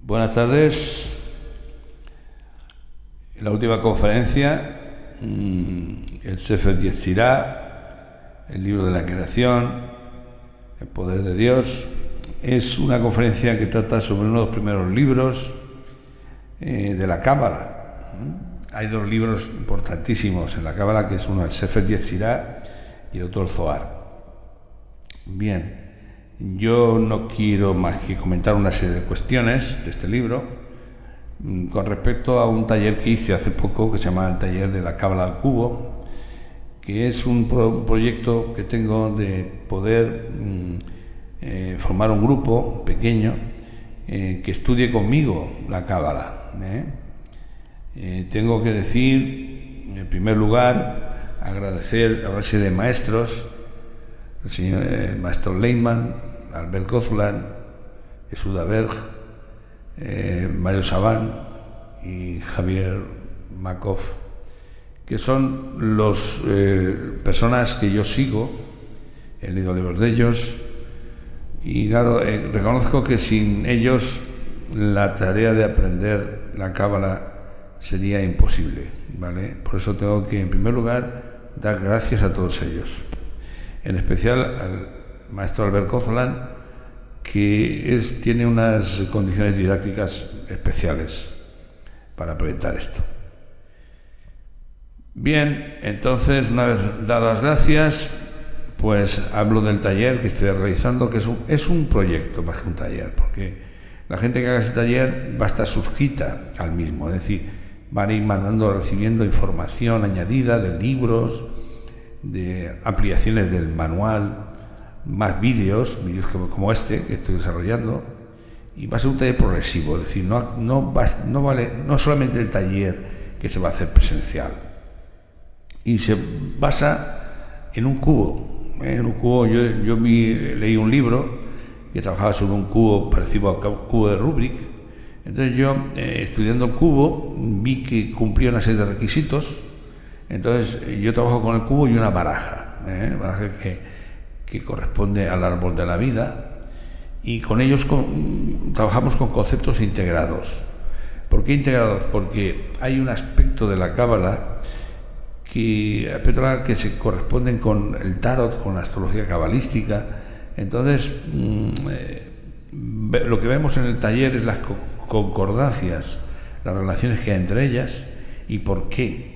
Buenas tardes. En la última conferencia, el Sefer Yetzirah, el libro de la creación, el poder de Dios, es una conferencia que trata sobre uno de los primeros libros de la Cábala. Hay dos libros importantísimos en la Cábala, que es uno el Sefer Yetzirah y el otro el Zohar. Bien. Yo no quiero más que comentar una serie de cuestiones de este libro con respecto a un taller que hice hace poco que se llama el taller de la Cábala al Cubo, que es un proyecto que tengo de poder formar un grupo pequeño que estudie conmigo la Cábala. Tengo que decir, en primer lugar, agradecer a una serie de maestros, el maestro Leiman, Albert Gozlan, Yehuda Berg, Mario Saban y Javier Makov, que son las personas que yo sigo, he leído libros de ellos, y claro, reconozco que sin ellos la tarea de aprender la Cábala sería imposible, ¿vale? Por eso tengo que, en primer lugar, dar gracias a todos ellos. En especial al maestro Albert Gozlan, que tiene unas condiciones didácticas especiales para proyectar esto. Bien, entonces, una vez dadas las gracias, pues hablo del taller que estoy realizando, que es un proyecto más que un taller, porque la gente que haga ese taller va a estar suscrita al mismo, es decir, van a ir recibiendo información añadida de libros, de ampliaciones del manual, más vídeos como este que estoy desarrollando, y va a ser un taller progresivo, es decir, no solamente el taller que se va a hacer presencial, y se basa en un cubo. En un cubo, yo leí un libro que trabajaba sobre un cubo parecido al cubo de Rubik. Entonces yo, estudiando el cubo, vi que cumplía una serie de requisitos. Entonces yo trabajo con el cubo y una baraja, que corresponde al árbol de la vida, y con ellos trabajamos con conceptos integrados. ¿Por qué integrados? Porque hay un aspecto de la Cábala que se corresponden con el tarot, con la astrología cabalística. Entonces lo que vemos en el taller es las concordancias, las relaciones que hay entre ellas y por qué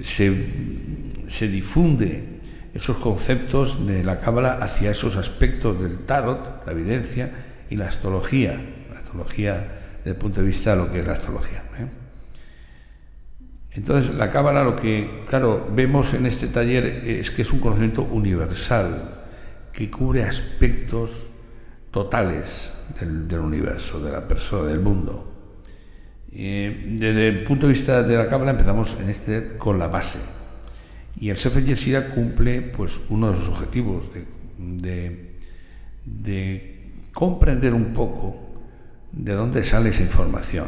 se difunde esos conceptos de la Cábala hacia esos aspectos del tarot, la evidencia, y la astrología desde el punto de vista de lo que es la astrología. Entonces, la Cábala, lo que, claro, vemos en este taller es que es un conocimiento universal que cubre aspectos totales del universo, de la persona, del mundo. Desde el punto de vista de la Cábala empezamos con la base, y el Sefer Yetzirah cumple pues uno de sus objetivos de comprender un poco de dónde sale esa información.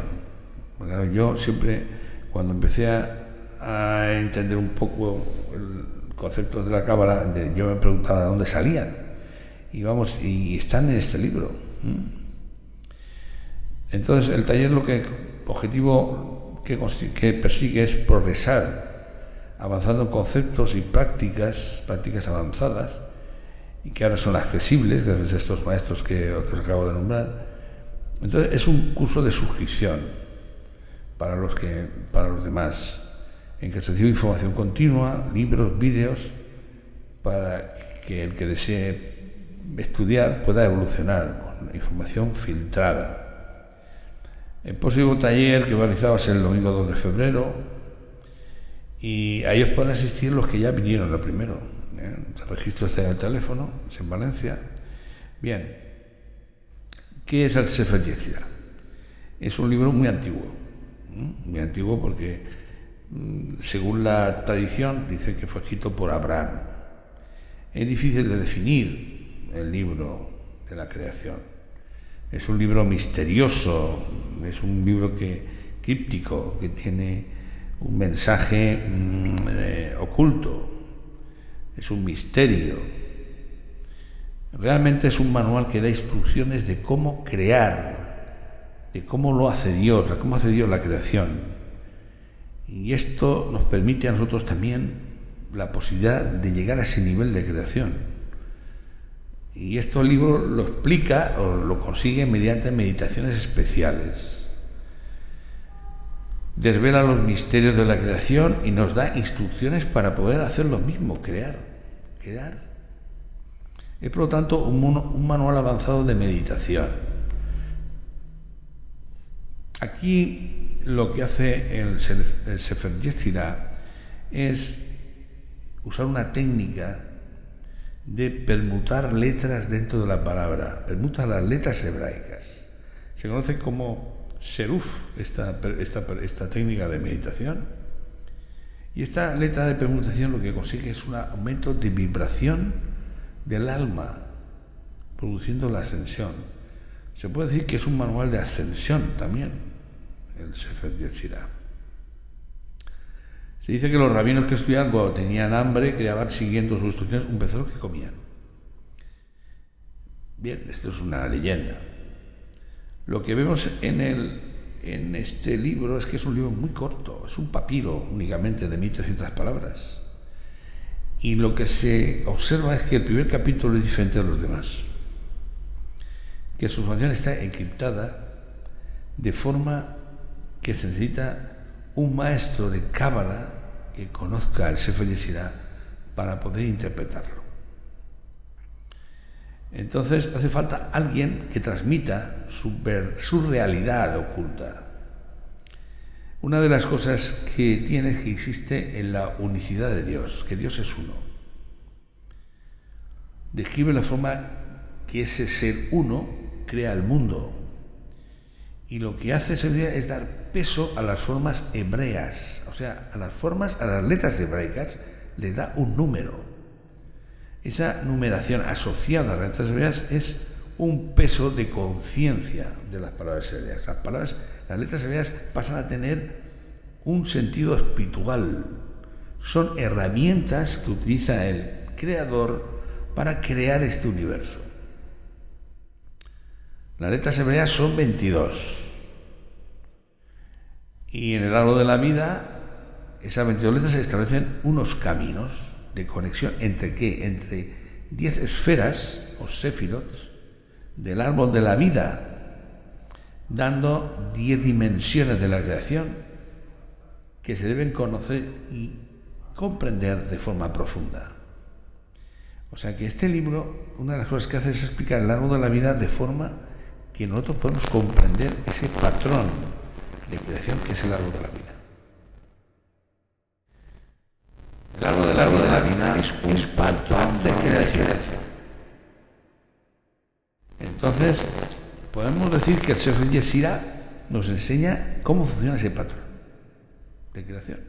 Bueno, yo siempre, cuando empecé a entender un poco el concepto de la Cábala, yo me preguntaba de dónde salían, y están en este libro. Entonces el taller objetivo que persigue es progresar, avanzando en conceptos y prácticas avanzadas, y que ahora son accesibles gracias a estos maestros que os acabo de nombrar. Entonces es un curso de suscripción para los demás, en que se recibe información continua, libros, vídeos, para que el que desee estudiar pueda evolucionar con información filtrada. El próximo taller que realizaba es el domingo 2 de febrero, y a ellos pueden asistir los que ya vinieron el primero. El registro está en el teléfono, es en Valencia. Bien, ¿qué es el Sefer Yetzirah? Es un libro muy antiguo porque, según la tradición, dice que fue escrito por Abraham. Es difícil de definir el libro de la creación. Es un libro misterioso, es un libro críptico, que tiene un mensaje oculto, es un misterio. Realmente es un manual que da instrucciones de cómo crear, de cómo lo hace Dios, de cómo hace Dios la creación. Y esto nos permite a nosotros también la posibilidad de llegar a ese nivel de creación. Y este libro lo explica o lo consigue mediante meditaciones especiales. Desvela los misterios de la creación y nos da instrucciones para poder hacer lo mismo, crear. Es por lo tanto un manual avanzado de meditación. Aquí lo que hace el Sefer Yetzirah es usar una técnica de permutar letras dentro de la palabra, permuta las letras hebraicas. Se conoce como seruf, esta técnica de meditación. Y esta letra de permutación lo que consigue es un aumento de vibración del alma, produciendo la ascensión. Se puede decir que es un manual de ascensión también, el Sefer Yetzirah. Se dice que los rabinos que estudiaban cuando tenían hambre creaban siguiendo sus instrucciones un becerro que comían. Bien, esto es una leyenda. Lo que vemos en este libro es que es un libro muy corto, es un papiro únicamente de 1.300 palabras. Y lo que se observa es que el primer capítulo es diferente de los demás, que su información está encriptada de forma que se necesita un maestro de Cábala que conozca el Sefer Yetzirah para poder interpretarlo. Entonces hace falta alguien que transmita su realidad oculta. Una de las cosas que tiene es que existe en la unicidad de Dios, que Dios es uno. Describe la forma que ese ser uno crea el mundo. Y lo que hace esa idea es dar peso a las formas hebreas, o sea, a las letras hebraicas le da un número. Esa numeración asociada a las letras hebreas es un peso de conciencia de las palabras hebreas. Las letras hebreas pasan a tener un sentido espiritual. Son herramientas que utiliza el Creador para crear este universo. Las letras hebreas son 22. Y en el árbol de la vida, esas 22 letras establecen unos caminos de conexión entre ¿qué? Entre 10 esferas o sefirot del árbol de la vida, dando 10 dimensiones de la creación que se deben conocer y comprender de forma profunda. O sea que este libro, una de las cosas que hace es explicar el árbol de la vida de forma que nosotros podemos comprender ese patrón de creación que es el árbol de la vida. El árbol de la vida es un patrón de creación. Entonces, podemos decir que el Sefer Yetzirah nos enseña cómo funciona ese patrón de creación.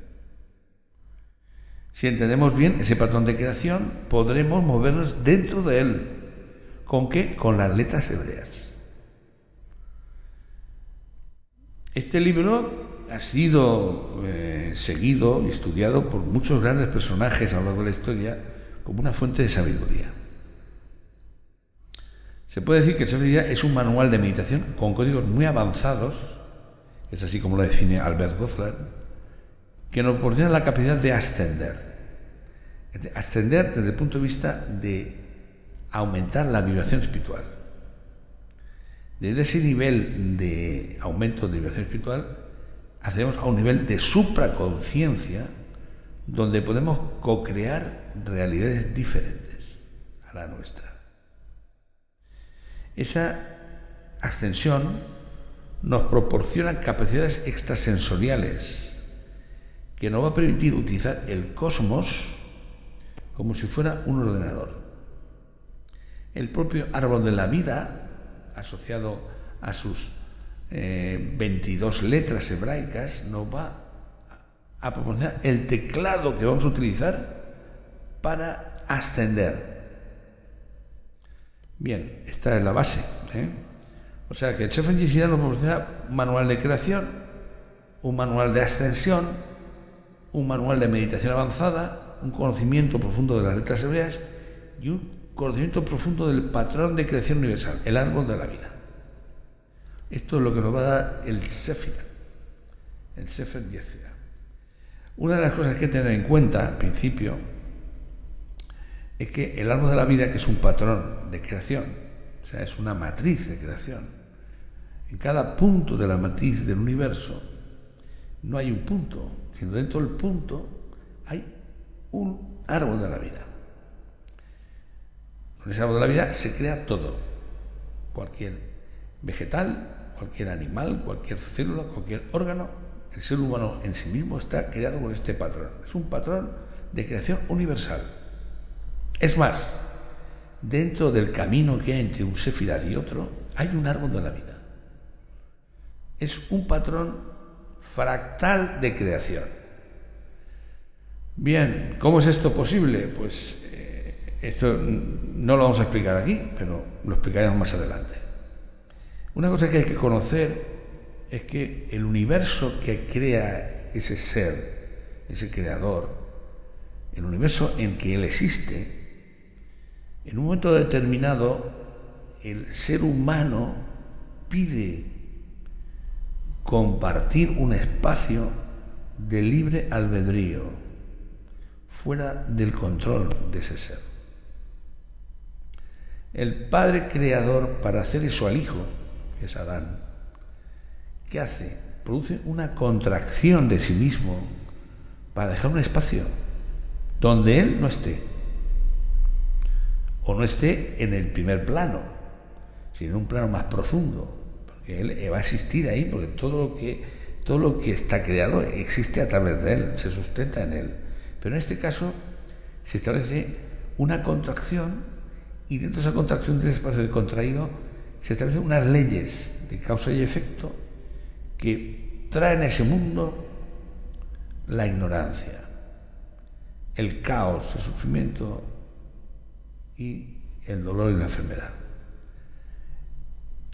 Si entendemos bien ese patrón de creación, podremos movernos dentro de él. ¿Con qué? Con las letras hebreas. Este libro ha sido seguido y estudiado por muchos grandes personajes a lo largo de la historia como una fuente de sabiduría. Se puede decir que el Sefer Yetzirah es un manual de meditación con códigos muy avanzados, es así como lo define Albert Goffler, que nos proporciona la capacidad de ascender. Ascender desde el punto de vista de aumentar la vibración espiritual. Desde ese nivel de aumento de vibración espiritual, accedemos a un nivel de supraconciencia donde podemos co-crear realidades diferentes a la nuestra. Esa ascensión nos proporciona capacidades extrasensoriales que nos va a permitir utilizar el cosmos como si fuera un ordenador. El propio árbol de la vida, asociado a sus 22 letras hebraicas, nos va a proporcionar el teclado que vamos a utilizar para ascender. Bien, esta es la base. O sea que el Sefer Yetzirah nos proporciona un manual de creación, un manual de ascensión, un manual de meditación avanzada, un conocimiento profundo de las letras hebreas y un conocimiento profundo del patrón de creación universal, el árbol de la vida. Esto es lo que nos va a dar el Sefer Yetzirah. Una de las cosas que hay que tener en cuenta, al principio, es que el árbol de la vida, que es un patrón de creación, o sea, es una matriz de creación, en cada punto de la matriz del universo no hay un punto, sino dentro del punto hay un árbol de la vida. Con ese árbol de la vida se crea todo, cualquier vegetal, cualquier animal, cualquier célula, cualquier órgano. El ser humano en sí mismo está creado con este patrón. Es un patrón de creación universal. Es más, dentro del camino que hay entre un Sefirah y otro, hay un árbol de la vida. Es un patrón fractal de creación. Bien, ¿cómo es esto posible? Pues esto no lo vamos a explicar aquí, pero lo explicaremos más adelante. Una cosa que hay que conocer es que el universo que crea ese ser, ese creador, el universo en que él existe, en un momento determinado el ser humano pide compartir un espacio de libre albedrío, fuera del control de ese ser. El Padre Creador, para hacer eso al Hijo, que es Adán, ¿qué hace? Produce una contracción de sí mismo para dejar un espacio donde él no esté, o no esté en el primer plano, sino en un plano más profundo, porque él va a existir ahí, porque todo lo que está creado existe a través de él, se sustenta en él. Pero en este caso se establece una contracción, y dentro de esa contracción, de ese espacio contraído, se establecen unas leyes de causa y efecto que traen a ese mundo la ignorancia, el caos, el sufrimiento y el dolor y la enfermedad.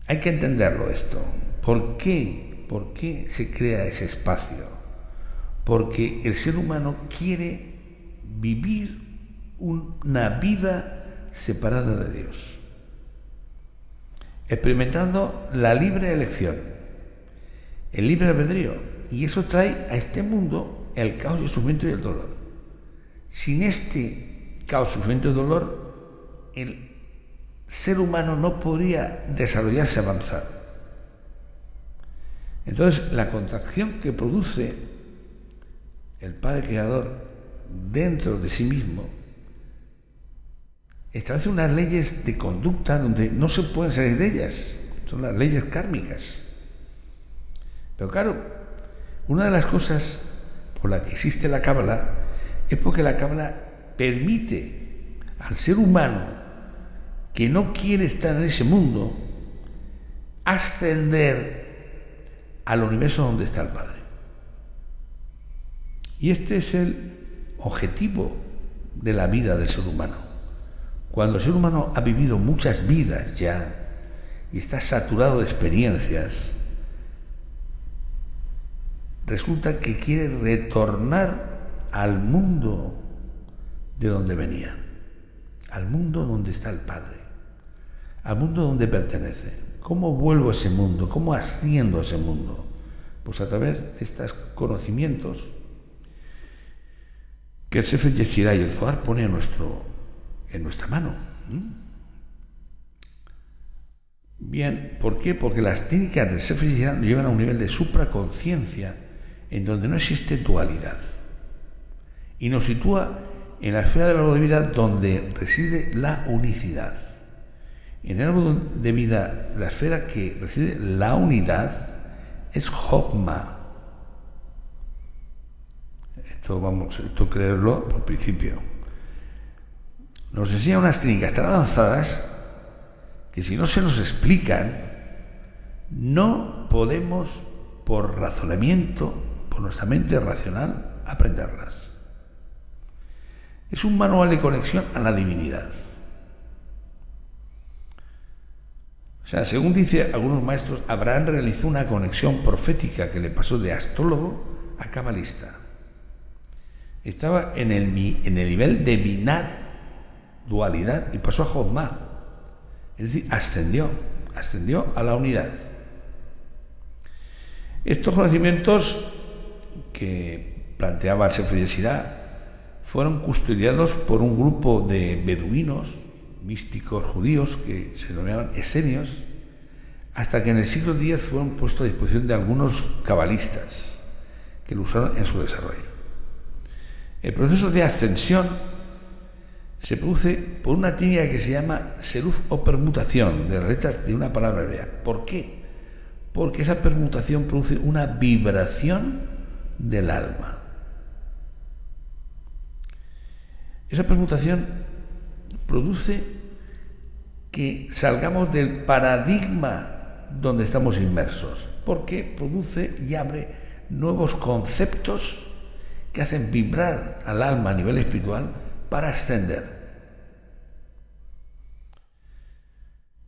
Hay que entenderlo esto. ¿Por qué? ¿Por qué se crea ese espacio? Porque el ser humano quiere vivir una vida separada de Dios, experimentando la libre elección, el libre albedrío, y eso trae a este mundo el caos, el sufrimiento y el dolor. Sin este caos, sufrimiento y dolor, el ser humano no podría desarrollarse, avanzar. Entonces, la contracción que produce el Padre Creador dentro de sí mismo establece unas leyes de conducta donde no se pueden salir de ellas. Son las leyes kármicas. Pero claro, una de las cosas por la que existe la Cábala es porque la Cábala permite al ser humano que no quiere estar en ese mundo ascender al universo donde está el Padre. Y este es el objetivo de la vida del ser humano. Cuando el ser humano ha vivido muchas vidas ya y está saturado de experiencias, resulta que quiere retornar al mundo de donde venía, al mundo donde está el Padre, al mundo donde pertenece. ¿Cómo vuelvo a ese mundo? ¿Cómo asciendo a ese mundo? Pues a través de estos conocimientos que el Sefer Yetzirah y el Zohar pone en nuestra mano. Bien, ¿por qué? Porque las técnicas del Sefer Yetzirah nos llevan a un nivel de supraconciencia en donde no existe dualidad y nos sitúa en la esfera del árbol de vida donde reside la unicidad. En el árbol de vida, la esfera que reside la unidad es Jochma. Esto creerlo por principio. Nos enseña unas técnicas tan avanzadas que si no se nos explican, no podemos, por razonamiento, por nuestra mente racional, aprenderlas. Es un manual de conexión a la divinidad. O sea, según dice algunos maestros, Abraham realizó una conexión profética que le pasó de astrólogo a cabalista. Estaba en el nivel de Binah dualidad y pasó a Jotma. Es decir, ascendió a la unidad. Estos conocimientos que planteaba el Sefer Yetzirah fueron custodiados por un grupo de beduinos, místicos judíos, que se denominaban esenios, hasta que en el siglo X fueron puestos a disposición de algunos cabalistas que lo usaron en su desarrollo. El proceso de ascensión se produce por una técnica que se llama seruf o permutación de las letras de una palabra hebrea. ¿Por qué? Porque esa permutación produce una vibración del alma. Esa permutación produce que salgamos del paradigma donde estamos inmersos, porque produce y abre nuevos conceptos que hacen vibrar al alma a nivel espiritual para ascender.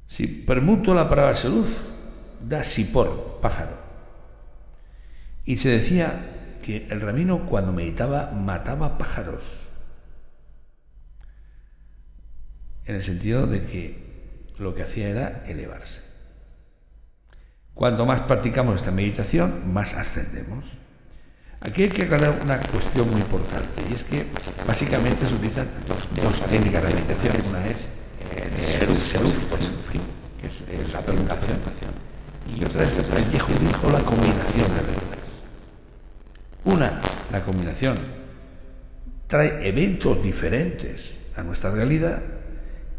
Si permuto la palabra seruf, da sipor, pájaro. Y se decía que el rabino cuando meditaba mataba pájaros, en el sentido de que lo que hacía era elevarse. Cuanto más practicamos esta meditación, más ascendemos. Aquí hay que aclarar una cuestión muy importante, y es que básicamente se utilizan dos técnicas de meditación. Una es el seruf, que es la permutación, y otra es el yehudijo, la combinación de letras. Una, la combinación, trae eventos diferentes a nuestra realidad,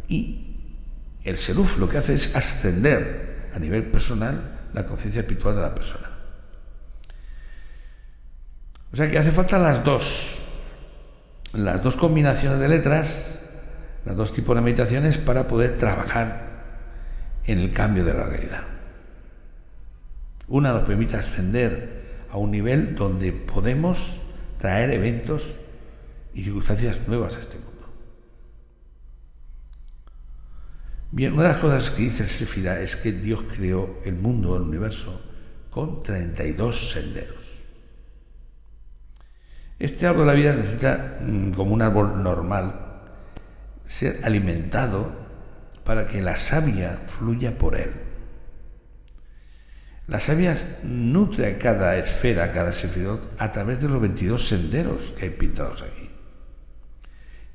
y el seruf lo que hace es ascender a nivel personal la conciencia espiritual de la persona. O sea que hace falta las dos combinaciones de letras, los dos tipos de meditaciones para poder trabajar en el cambio de la realidad. Una nos permite ascender a un nivel donde podemos traer eventos y circunstancias nuevas a este mundo. Bien, una de las cosas que dice el Sefirah es que Dios creó el mundo, el universo, con 32 senderos. Este árbol de la vida necesita, como un árbol normal, ser alimentado para que la savia fluya por él. La savia nutre a cada esfera, a cada sefirot, a través de los 22 senderos que hay pintados aquí,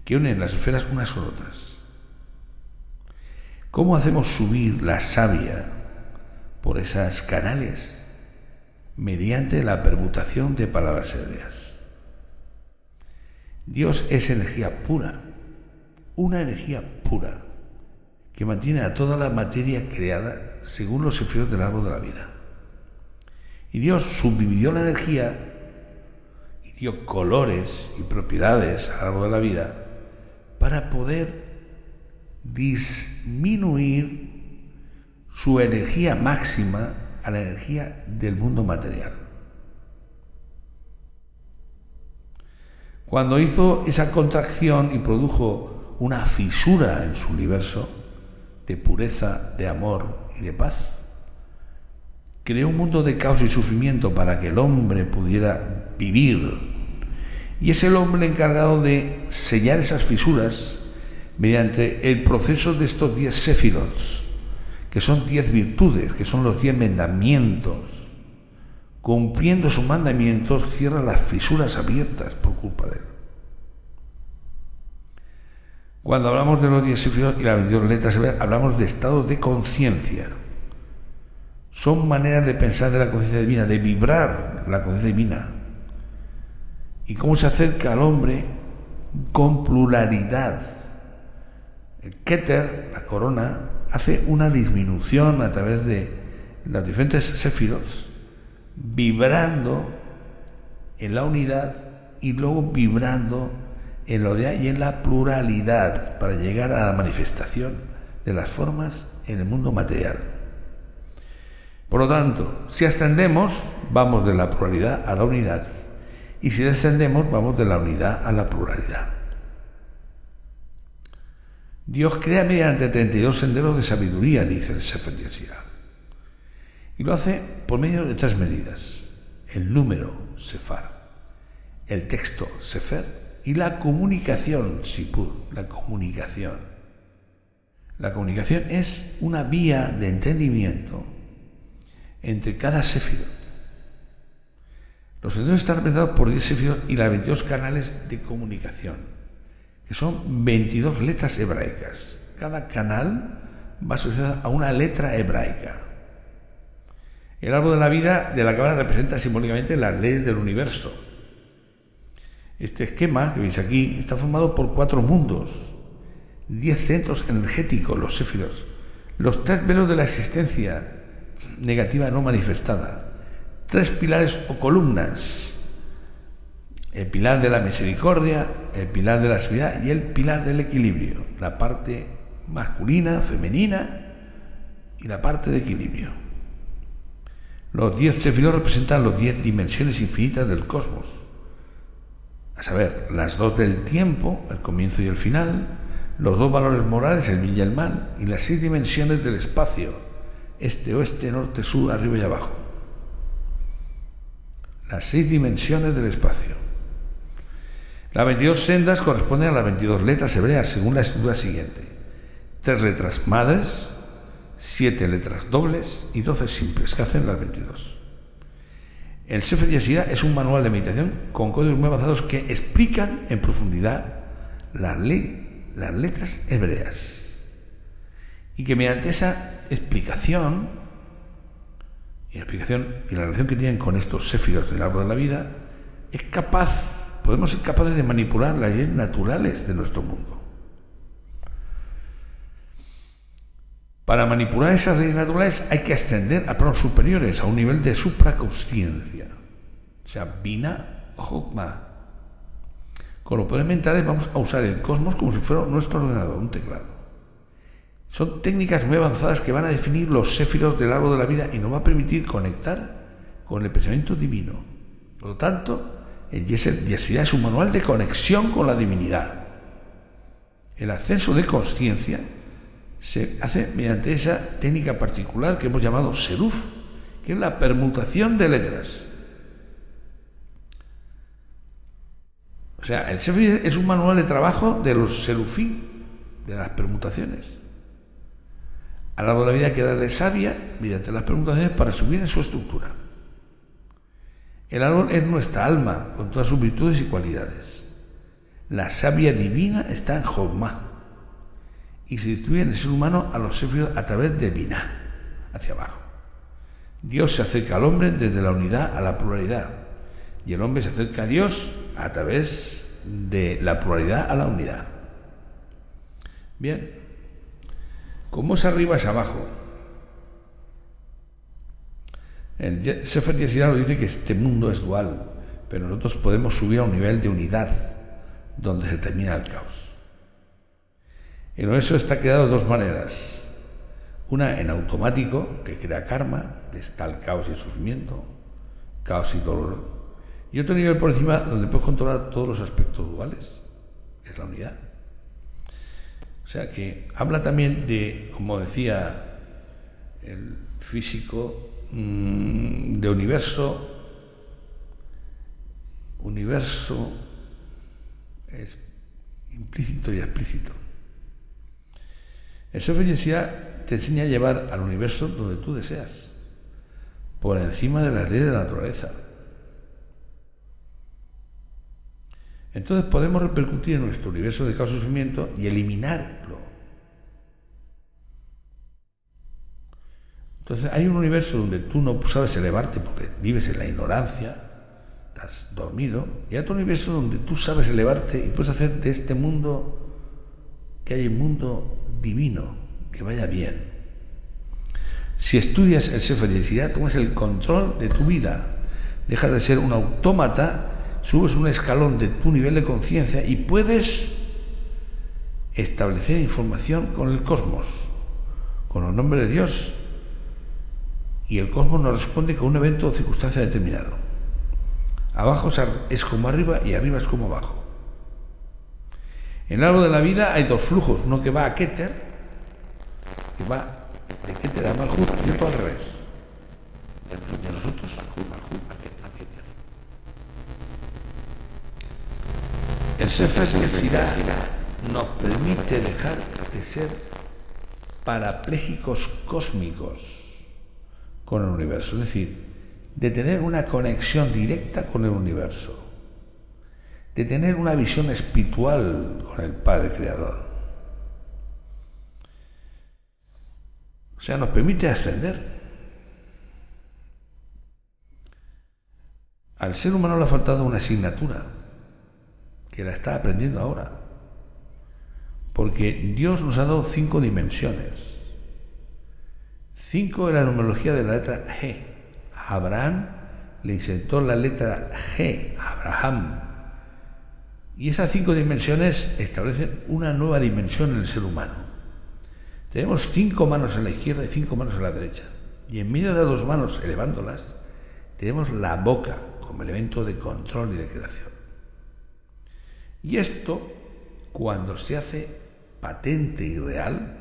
que unen las esferas unas con otras. ¿Cómo hacemos subir la savia por esos canales? Mediante la permutación de palabras hebreas. Dios es energía pura, una energía pura, que mantiene a toda la materia creada según los sefirot del árbol de la vida. Y Dios subdividió la energía y dio colores y propiedades al árbol de la vida para poder disminuir su energía máxima a la energía del mundo material. Cuando hizo esa contracción y produjo una fisura en su universo de pureza, de amor y de paz, creó un mundo de caos y sufrimiento para que el hombre pudiera vivir, y es el hombre encargado de sellar esas fisuras mediante el proceso de estos 10 séfiros, que son 10 virtudes, que son los 10 mandamientos. Cumpliendo sus mandamientos, cierra las fisuras abiertas por culpa de él. Cuando hablamos de los 10 séfiros y las 22 letras, hablamos de estados de conciencia. Son maneras de pensar de la conciencia divina, de vibrar la conciencia divina. Y cómo se acerca al hombre con pluralidad. El Keter, la corona, hace una disminución a través de los diferentes sefiros, vibrando en la unidad y luego vibrando en la unidad y en la pluralidad para llegar a la manifestación de las formas en el mundo material. Por lo tanto, si ascendemos, vamos de la pluralidad a la unidad, y si descendemos, vamos de la unidad a la pluralidad. Dios crea mediante 32 senderos de sabiduría, dice el Sefer Yetzirah. Y lo hace por medio de 3 medidas: el número, Sefar, el texto, Sefer, Y la comunicación, Sipur, la comunicación. La comunicación es una vía de entendimiento entre cada sefirot. Los sefirot están representados por 10 sefirot y las 22 canales de comunicación, que son 22 letras hebraicas. Cada canal va asociado a una letra hebraica. El árbol de la vida de la Cábala representa simbólicamente las leyes del universo. Este esquema que veis aquí está formado por 4 mundos, 10 centros energéticos, los sefirot, los 3 velos de la existencia negativa no manifestada, 3 pilares o columnas, el pilar de la misericordia, el pilar de la severidad y el pilar del equilibrio, la parte masculina, femenina y la parte de equilibrio. Los 10 sefirot representan las 10 dimensiones infinitas del cosmos, a saber, las 2 del tiempo, el comienzo y el final, los 2 valores morales, el bien y el mal, y las 6 dimensiones del espacio, este, oeste, norte, sur, arriba y abajo. Las 6 dimensiones del espacio. Las 22 sendas corresponden a las 22 letras hebreas, según la estructura siguiente: 3 letras madres, 7 letras dobles y 12 simples, que hacen las 22. El Sefer Yesidá es un manual de meditación con códigos muy avanzados que explican en profundidad las letras hebreas, y que mediante esa explicación y la relación que tienen con estos sefirot del árbol de la vida, podemos ser capaces de manipular las leyes naturales de nuestro mundo. Para manipular esas leyes naturales hay que ascender a planos superiores, a un nivel de supraconsciencia, o sea, Binah o Jokhmah. Con los poderes mentales vamos a usar el cosmos como si fuera nuestro ordenador, un teclado. Son técnicas muy avanzadas que van a definir los sefirot del árbol de la vida y nos va a permitir conectar con el pensamiento divino. Por lo tanto, el Yesidá es un manual de conexión con la divinidad. El ascenso de consciencia se hace mediante esa técnica particular que hemos llamado seruf, que es la permutación de letras. O sea, el Sefer es un manual de trabajo de los serufí, de las permutaciones. Al árbol de la vida hay que darle savia mediante las permutaciones para subir en su estructura. El árbol es nuestra alma, con todas sus virtudes y cualidades. La savia divina está en Jokhmah y se distribuye en el ser humano a los sefirot a través de Binah, hacia abajo. Dios se acerca al hombre desde la unidad a la pluralidad, y el hombre se acerca a Dios a través de la pluralidad a la unidad. Bien, como es arriba es abajo. El Sefer Yesidá nos dice que este mundo es dual, pero nosotros podemos subir a un nivel de unidad donde se termina el caos. El universo está creado de 2 maneras: una en automático, que crea karma, está el caos y el sufrimiento, caos y dolor, y otro nivel por encima donde puedes controlar todos los aspectos duales, que es la unidad. O sea que habla también de, como decía el físico, de universo es implícito y explícito. El Sefer Yesidá te enseña a llevar al universo donde tú deseas, por encima de las leyes de la naturaleza. Entonces podemos repercutir en nuestro universo de caos y sufrimiento y eliminarlo. Entonces hay un universo donde tú no sabes elevarte porque vives en la ignorancia, estás dormido, y hay otro universo donde tú sabes elevarte y puedes hacer de este mundo que haya un mundo divino, que vaya bien. Si estudias el Sefer Yesidá, tomas el control de tu vida, dejas de ser un autómata, subes un escalón de tu nivel de conciencia y puedes establecer información con el cosmos, con los nombres de Dios, y el cosmos nos responde con un evento o circunstancia determinado. Abajo es como arriba y arriba es como abajo. En el árbol de la vida hay 2 flujos, uno que va a Keter, que va de Keter a Malhut, y otro al revés. De nosotros a Keter. Sefer Yetzirah nos permite dejar de ser parapléjicos cósmicos con el universo, es decir, de tener una conexión directa con el universo, de tener una visión espiritual con el Padre Creador. O sea, nos permite ascender. Al ser humano le ha faltado una asignatura, que la está aprendiendo ahora, porque Dios nos ha dado 5 dimensiones. 5 es la numerología de la letra G. A Abraham le insertó la letra G, Abraham. Y esas 5 dimensiones establecen una nueva dimensión en el ser humano. Tenemos 5 manos en la izquierda y 5 manos en la derecha. Y en medio de las 2 manos, elevándolas, tenemos la boca como elemento de control y de creación. Y esto, cuando se hace patente y real,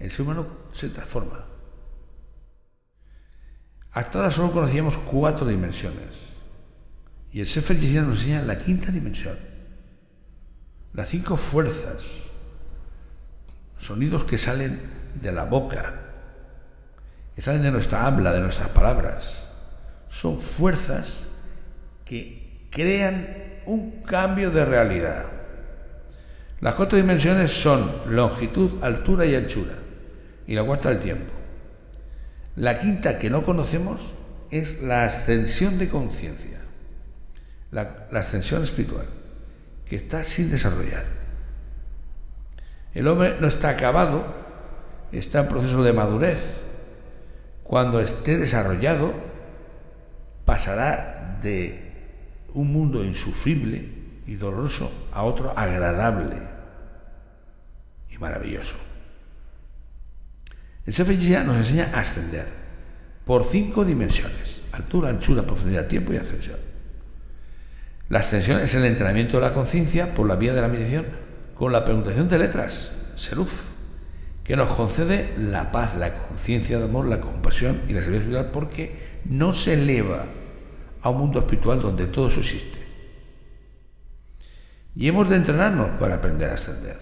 el ser humano se transforma. Hasta ahora solo conocíamos 4 dimensiones. Y el Sefer Yetzirah nos enseña la 5ª dimensión. Las 5 fuerzas, sonidos que salen de la boca, que salen de nuestra habla, de nuestras palabras. Son fuerzas que crean un cambio de realidad. Las 4 dimensiones son longitud, altura y anchura, y la 4ª el tiempo. La 5ª que no conocemos es la ascensión de conciencia, la ascensión espiritual, que está sin desarrollar. El hombre no está acabado, está en proceso de madurez. Cuando esté desarrollado, pasará de un mundo insufrible y doloroso a otro agradable y maravilloso. El Sefer Yetzirah nos enseña a ascender por 5 dimensiones: altura, anchura, profundidad, tiempo y ascensión. La ascensión es el entrenamiento de la conciencia por la vía de la meditación con la permutación de letras, Seruf, que nos concede la paz, la conciencia de amor, la compasión y la sabiduría espiritual, porque no se eleva a un mundo espiritual donde todo eso existe. Y hemos de entrenarnos para aprender a ascender.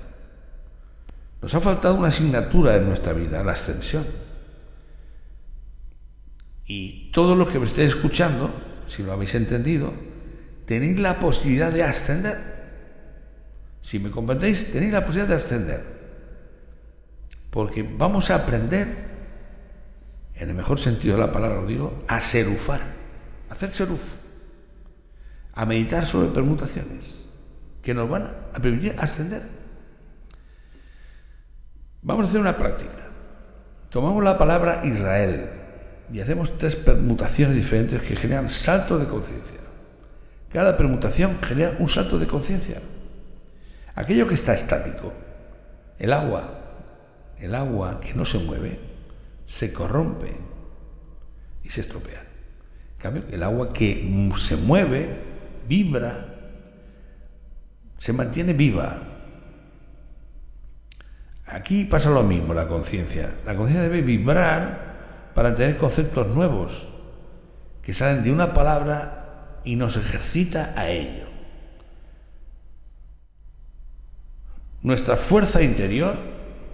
Nos ha faltado una asignatura en nuestra vida, la ascensión. Y todos los que me estéis escuchando, si lo habéis entendido, tenéis la posibilidad de ascender. Si me comprendéis, tenéis la posibilidad de ascender. Porque vamos a aprender, en el mejor sentido de la palabra lo digo, a serufar, a hacer seruf, a meditar sobre permutaciones que nos van a permitir ascender. Vamos a hacer una práctica. Tomamos la palabra Israel y hacemos 3 permutaciones diferentes que generan saltos de conciencia. Cada permutación genera un salto de conciencia. Aquello que está estático, el agua que no se mueve, se corrompe y se estropea. En cambio, el agua que se mueve, vibra, se mantiene viva. Aquí pasa lo mismo, la conciencia. La conciencia debe vibrar para tener conceptos nuevos que salen de una palabra y nos ejercita a ello. Nuestra fuerza interior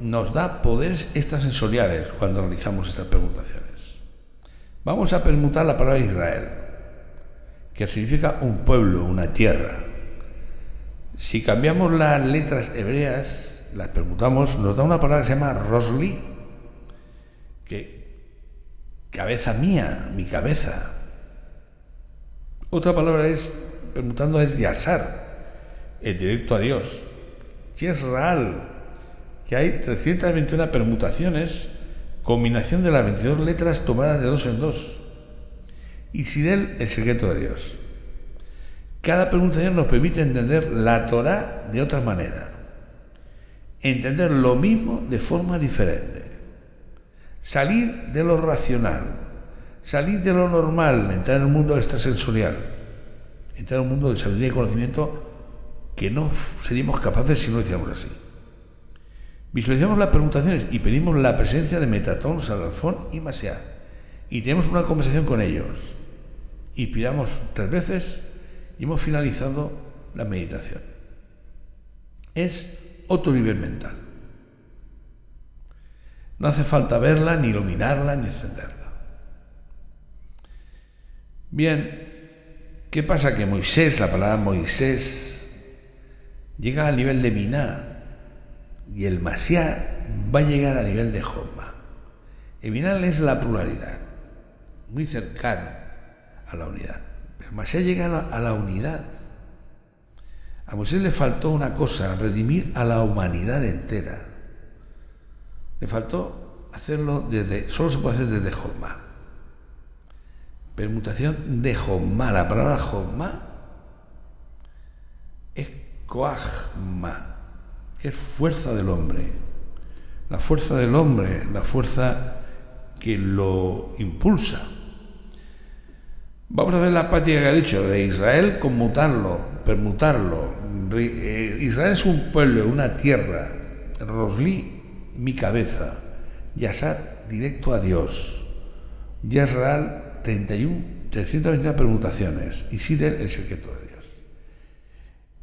nos da poderes extrasensoriales cuando realizamos estas permutaciones. Vamos a permutar la palabra Israel, que significa un pueblo, una tierra. Si cambiamos las letras hebreas, las permutamos, nos da una palabra que se llama Rosli, que cabeza mía, mi cabeza. Otra palabra permutando es Yasar, el directo a Dios. Yesraal, que hay 321 permutaciones, combinación de las 22 letras tomadas de 2 en 2. Y Sidel, el secreto de Dios. Cada permutación nos permite entender la Torá de otra manera. Entender lo mismo de forma diferente. Salir de lo racional. Salir de lo normal. Entrar en un mundo extrasensorial. Entrar en un mundo de sabiduría y conocimiento que no seríamos capaces si no lo hiciéramos así. Visualizamos las permutaciones y pedimos la presencia de Metatron, Salalfón y Maseah. Y tenemos una conversación con ellos. Inspiramos 3 veces y hemos finalizado la meditación. es otro nivel mental. No hace falta verla, ni iluminarla, ni encenderla. Bien, ¿qué pasa? Que Moisés, la palabra Moisés, llega al nivel de Biná, y el Mashiach va a llegar al nivel de Joma. El Biná es la pluralidad, muy cercano a la unidad. El Mashiach llega a la unidad. A Moisés le faltó una cosa, redimir a la humanidad entera. Le faltó hacerlo solo se puede hacer desde Joma. Permutación de Joma. La palabra Joma es Koachma, que es fuerza del hombre. La fuerza del hombre, la fuerza que lo impulsa. Vamos a ver la práctica que ha dicho de Israel, conmutarlo, permutarlo. Israel es un pueblo, una tierra. Rosli, mi cabeza. Yasar, directo a Dios. Yasral, 321 permutaciones. Y Sidel, el secreto de Dios.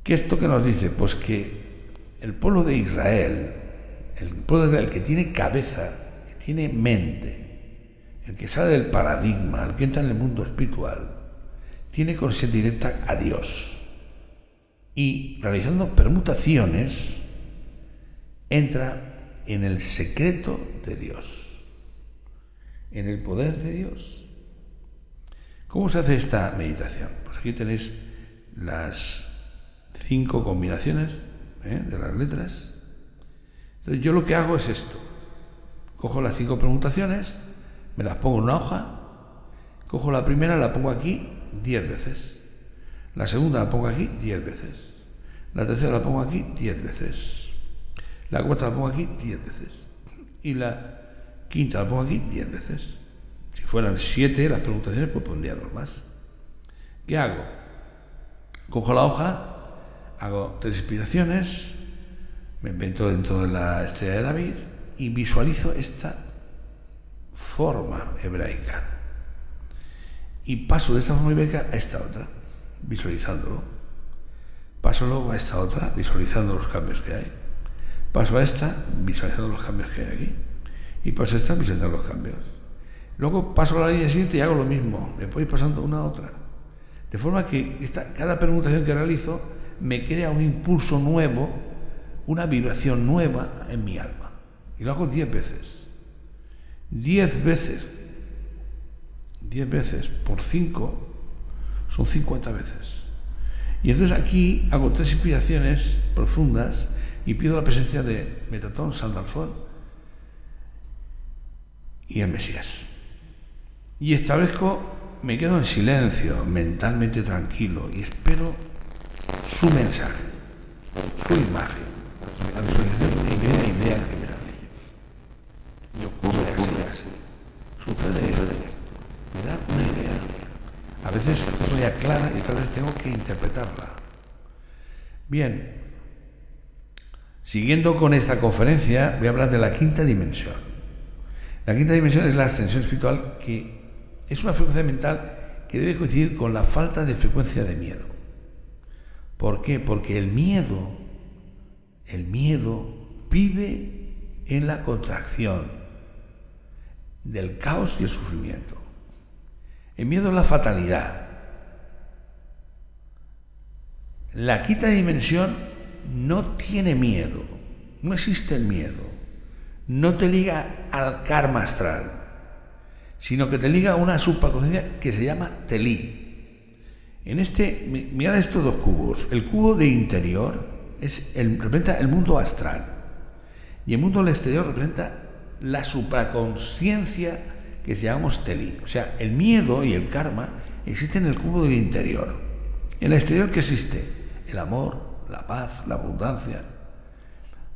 ¿Qué esto que nos dice? Pues que el pueblo de Israel, el que tiene cabeza, que tiene mente, el que sale del paradigma, el que entra en el mundo espiritual, tiene conexión directa a Dios. Y realizando permutaciones, entra en el secreto de Dios, en el poder de Dios. ¿Cómo se hace esta meditación? Pues aquí tenéis las 5 combinaciones de las letras. Entonces yo lo que hago es esto. Cojo las 5 permutaciones, me las pongo en una hoja, cojo la primera, la pongo aquí 10 veces. La segunda la pongo aquí 10 veces. La tercera la pongo aquí 10 veces. La cuarta la pongo aquí 10 veces. Y la quinta la pongo aquí 10 veces. Si fueran 7 las permutaciones, pues pondría 2 más. ¿Qué hago? Cojo la hoja, hago 3 inspiraciones, me invento dentro de la estrella de David y visualizo esta forma hebraica. Y paso de esta forma hebraica a esta otra, visualizándolo. Paso luego a esta otra, visualizando los cambios que hay. Paso a esta, visualizando los cambios que hay aquí. Y paso a esta, visualizando los cambios. Luego paso a la línea siguiente y hago lo mismo. Me voy pasando una a otra. De forma que cada permutación que realizo me crea un impulso nuevo, una vibración nueva en mi alma. Y lo hago 10 veces. 10 veces. 10 veces por 5 son 50 veces. Y entonces aquí hago 3 inspiraciones profundas y pido la presencia de Metatron, Sandalfón y el Mesías. Y me quedo en silencio, mentalmente tranquilo, y espero su mensaje, su imagen, la visualización de idea que me dan ellos. Y ocurre así. Sucede esto. Me da una idea. A veces es ya clara y otras veces tengo que interpretarla. Bien. Siguiendo con esta conferencia, voy a hablar de la quinta dimensión. La quinta dimensión es la ascensión espiritual, que es una frecuencia mental que debe coincidir con la falta de frecuencia de miedo. ¿Por qué? Porque el miedo vive en la contracción del caos y el sufrimiento. El miedo es la fatalidad. La quinta dimensión no tiene miedo, no existe el miedo, no te liga al karma astral, sino que te liga a una supraconsciencia que se llama Telí. Mirad estos 2 cubos. El cubo de interior representa el mundo astral y el mundo del exterior representa la supraconsciencia que llamamos Telí. O sea, el miedo y el karma existen en el cubo del interior. En el exterior, ¿qué existe? El amor, la paz, la abundancia.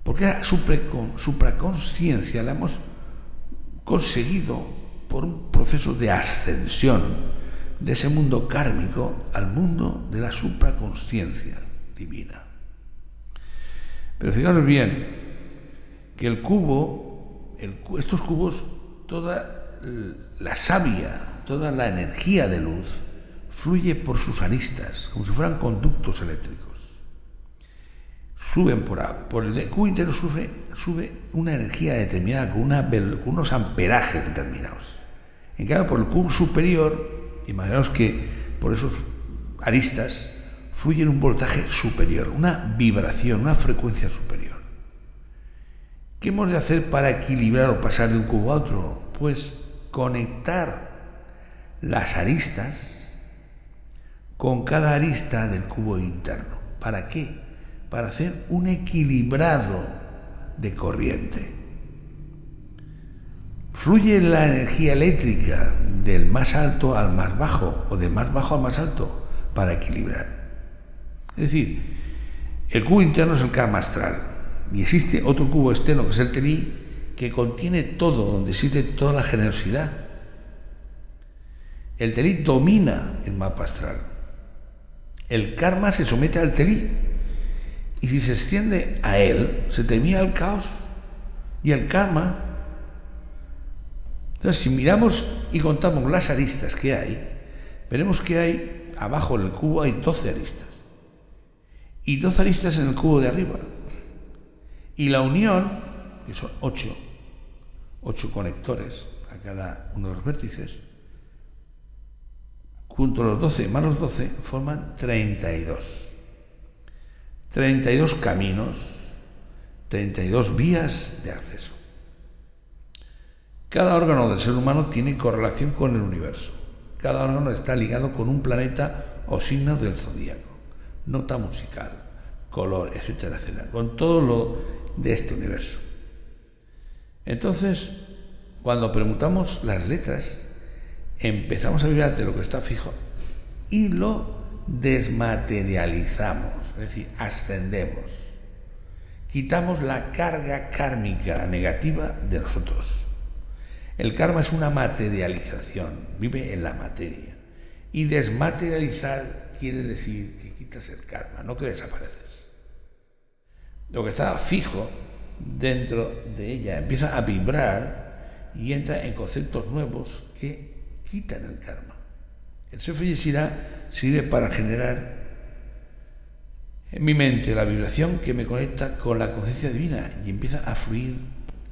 Porque la supraconsciencia la hemos conseguido por un proceso de ascensión de ese mundo kármico al mundo de la supraconsciencia divina. Pero fijaros bien que el cubo, estos cubos, toda la savia, toda la energía de luz fluye por sus aristas, como si fueran conductos eléctricos. suben por el cubo interno, sube una energía determinada, con unos amperajes determinados. En cambio, por el cubo superior, imaginaos que por esos aristas fluye un voltaje superior, una vibración, una frecuencia superior. ¿Qué hemos de hacer para equilibrar o pasar de un cubo a otro? Pues conectar las aristas con cada arista del cubo interno. ¿Para qué? Para hacer un equilibrado de corriente. Fluye la energía eléctrica del más alto al más bajo o del más bajo al más alto para equilibrar. Es decir, el cubo interno es el karma astral y existe otro cubo externo que es el Teli, que contiene todo, donde existe toda la generosidad. El Teli domina el mapa astral. El karma se somete al Teli y si se extiende a él, se termina el caos y el karma. Entonces, si miramos y contamos las aristas que hay, veremos que hay, abajo del cubo hay 12 aristas. Y 12 aristas en el cubo de arriba. Y la unión, que son 8 conectores a cada uno de los vértices, junto a los 12 más los 12, forman 32. 32 caminos, 32 vías de acceso. Cada órgano del ser humano tiene correlación con el universo. Cada órgano está ligado con un planeta o signo del zodíaco, nota musical, color, etcétera, etcétera, con todo lo de este universo. Entonces, cuando permutamos las letras, empezamos a vibrar de lo que está fijo y lo desmaterializamos, es decir, ascendemos. Quitamos la carga kármica negativa de nosotros. El karma es una materialización, vive en la materia. Y desmaterializar quiere decir que quitas el karma, no que desapareces. Lo que está fijo dentro de ella empieza a vibrar y entra en conceptos nuevos que quitan el karma. El Sefer Yetzirah sirve para generar en mi mente la vibración que me conecta con la conciencia divina y empieza a fluir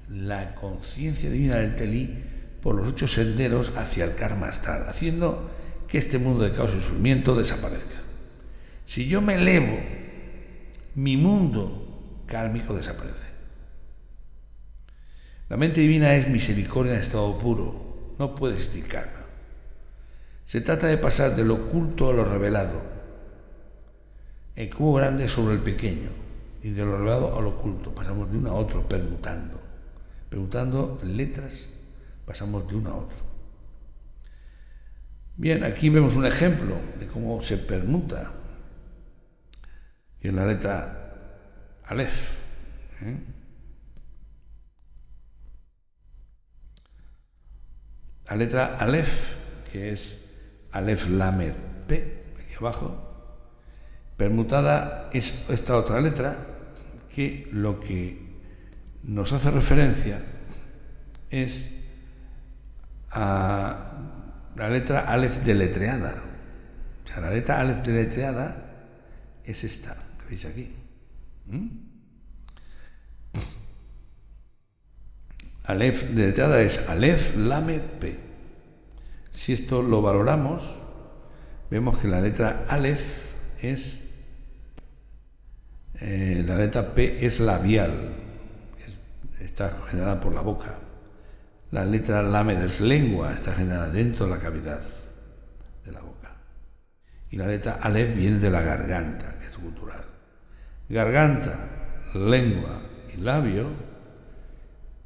la conciencia divina del Teli por los 8 senderos hacia el karma astral, haciendo que este mundo de caos y sufrimiento desaparezca. Si yo me elevo, mi mundo kármico desaparece. La mente divina es misericordia en estado puro, no puede existir karma. Se trata de pasar de lo oculto a lo revelado, el cubo grande sobre el pequeño, y de lo revelado a lo oculto. Pasamos de uno a otro, permutando letras, pasamos de uno a otro. Bien, aquí vemos un ejemplo de cómo se permuta, que es la letra Aleph. La letra Aleph, que es Aleph Lamed P, aquí abajo, permutada es esta otra letra, que lo que nos hace referencia es a la letra Aleph deletreada. O sea, la letra Aleph deletreada es esta, que veis aquí. Aleph deletreada es Aleph Lamed P. Si esto lo valoramos, vemos que la letra Aleph es la letra P es labial, está generada por la boca. La letra Lamed es lengua, está generada dentro de la cavidad de la boca. Y la letra Aleph viene de la garganta, que es cultural. Garganta, lengua y labio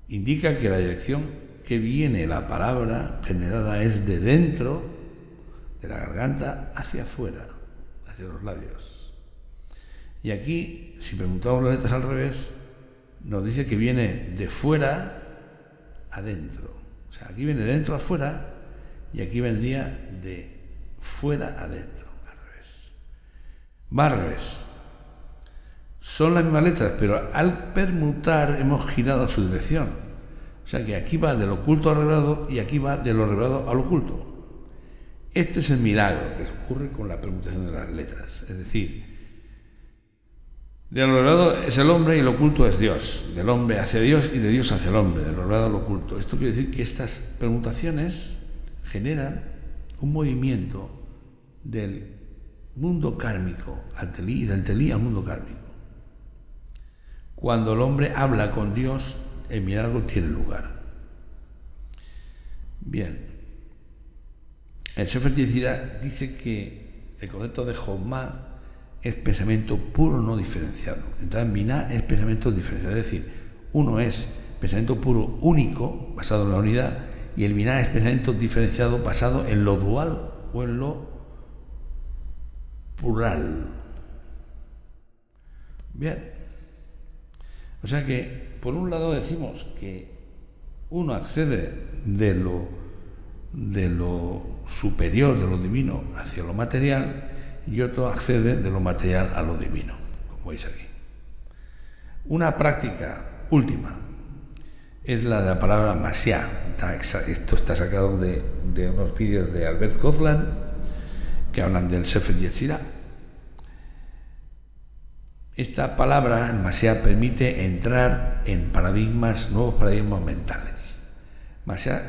indica que la dirección que viene la palabra generada es de dentro de la garganta hacia afuera, hacia los labios. Y aquí, si preguntamos las letras al revés, nos dice que viene de fuera adentro. O sea, aquí viene de dentro a fuera y aquí vendría de fuera adentro, al revés. Va al revés. Son las mismas letras, pero al permutar hemos girado su dirección. O sea que aquí va de lo oculto al revelado y aquí va de lo revelado al oculto. Este es el milagro que ocurre con la permutación de las letras. Es decir, De lo revelado es el hombre y lo oculto es Dios. Del hombre hacia Dios y de Dios hacia el hombre. De lo revelado a lo oculto. Esto quiere decir que estas permutaciones generan un movimiento del mundo kármico al Telí y del Telí al mundo kármico. Cuando el hombre habla con Dios, el milagro tiene lugar. Bien. El Sefer Yetzirah dice que el concepto de Jochma es pensamiento puro no diferenciado. Entonces, Binah es pensamiento diferenciado. Es decir, uno es pensamiento puro único, basado en la unidad, y el Binah es pensamiento diferenciado, basado en lo dual o en lo plural. Bien. O sea que, por un lado decimos que uno accede de lo superior, de lo divino, hacia lo material, y otro accede de lo material a lo divino, como veis aquí. Una práctica última es la de la palabra Mashiach. Esto está sacado de unos vídeos de Albert Gotland que hablan del Sefer Yetzirah. Esta palabra, el Mashiach, permite entrar en nuevos paradigmas mentales. Mashiach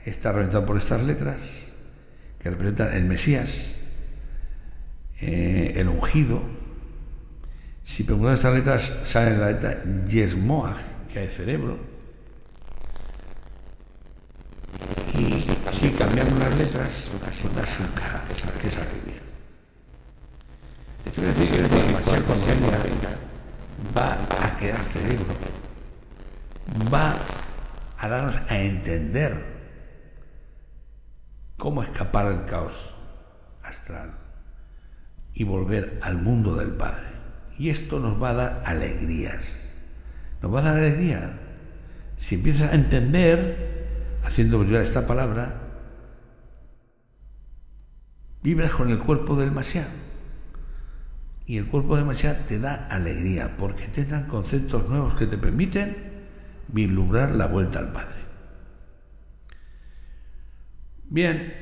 está representado por estas letras que representan el Mesías, el ungido. Si preguntas estas letras, sale la letra Yesmoach, que hay cerebro. Y si cambiamos las letras, así que sale bien. Esto quiere decir que cuando venga va a crear cerebro, va a darnos a entender cómo escapar del caos astral y volver al mundo del Padre. Y esto nos va a dar alegrías. Nos va a dar alegría. Si empiezas a entender, haciendo brillar esta palabra, vibras con el cuerpo del Mashiach. Y el cuerpo del Mashiach te da alegría, porque te dan conceptos nuevos que te permiten vislumbrar la vuelta al Padre. Bien,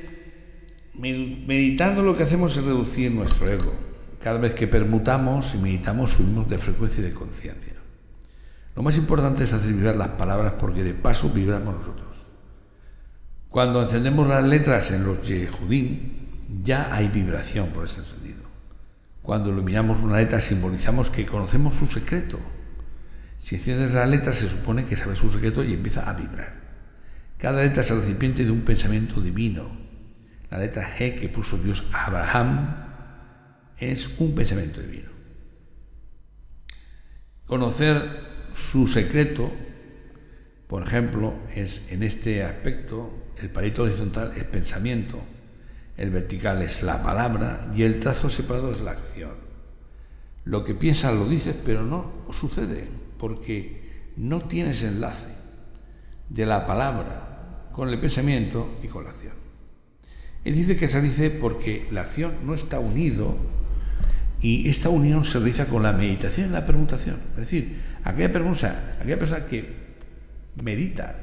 meditando lo que hacemos es reducir nuestro ego. Cada vez que permutamos y meditamos subimos de frecuencia y de conciencia. Lo más importante es hacer vibrar las palabras, porque de paso vibramos nosotros. Cuando encendemos las letras en los Yehudim, ya hay vibración por ese encendido. Cuando iluminamos una letra simbolizamos que conocemos su secreto. Si enciendes la letra se supone que sabes su secreto y empieza a vibrar. Cada letra es el recipiente de un pensamiento divino. La letra G que puso Dios a Abraham es un pensamiento divino. Conocer su secreto, por ejemplo, es en este aspecto, el palito horizontal es pensamiento, el vertical es la palabra y el trazo separado es la acción. Lo que piensas lo dices, pero no sucede, porque no tienes enlace de la palabra con el pensamiento y con la acción. Él dice que se dice porque la acción no está unido, y esta unión se realiza con la meditación y la permutación. Es decir, aquella persona que medita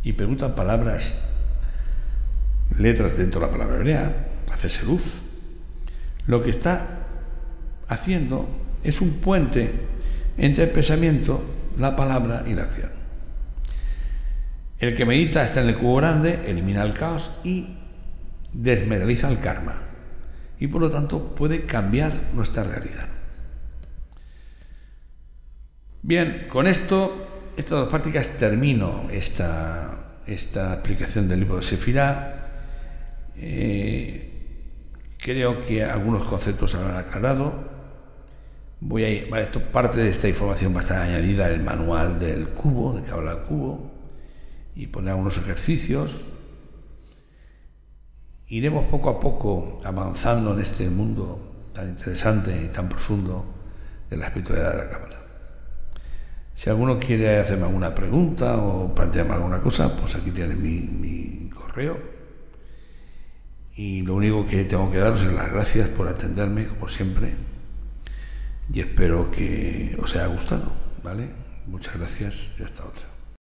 y permuta palabras, letras dentro de la palabra hebrea, hacerse luz, lo que está haciendo es un puente entre el pensamiento, la palabra y la acción. El que medita está en el cubo grande, elimina el caos y desmaterializa el karma, y por lo tanto puede cambiar nuestra realidad. Bien, con estas dos prácticas termino esta explicación del libro de Sefirá. Creo que algunos conceptos se habrán aclarado. Parte de esta información va a estar añadida en el manual del cubo, de que habla el cubo, y poner algunos ejercicios. Iremos poco a poco avanzando en este mundo tan interesante y tan profundo de la espiritualidad de la Cábala. Si alguno quiere hacerme alguna pregunta o plantearme alguna cosa, pues aquí tiene mi correo. Y lo único que tengo que daros es las gracias por atenderme, como siempre. Y espero que os haya gustado, ¿vale? Muchas gracias y hasta otra.